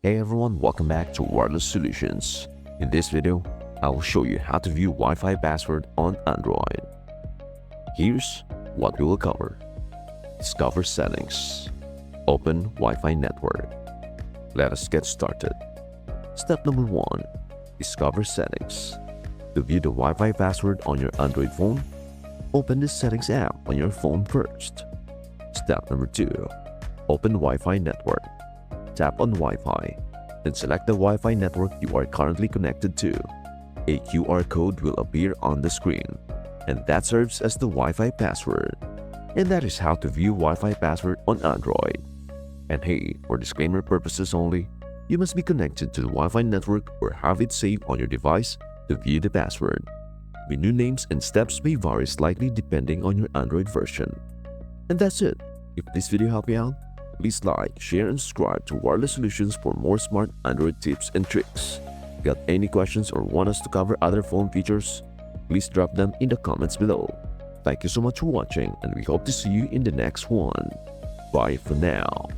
Hey everyone, welcome back to Wireless Solutions. In this video, I will show you how to view Wi-Fi password on Android. Here's what we will cover. Discover settings. Open Wi-Fi network. Let us get started. Step number 1. Discover settings. To view the Wi-Fi password on your Android phone, open the settings app on your phone first. Step number 2. Open Wi-Fi network. Tap on Wi-Fi, then select the Wi-Fi network you are currently connected to. A QR code will appear on the screen, and that serves as the Wi-Fi password. And that is how to view Wi-Fi password on Android. And hey, for disclaimer purposes only, you must be connected to the Wi-Fi network or have it saved on your device to view the password. Menu names and steps may vary slightly depending on your Android version. And that's it. If this video helped you out, please like, share, and subscribe to Wireless Solutions for more smart Android tips and tricks. Got any questions or want us to cover other phone features? Please drop them in the comments below. Thank you so much for watching, and we hope to see you in the next one. Bye for now.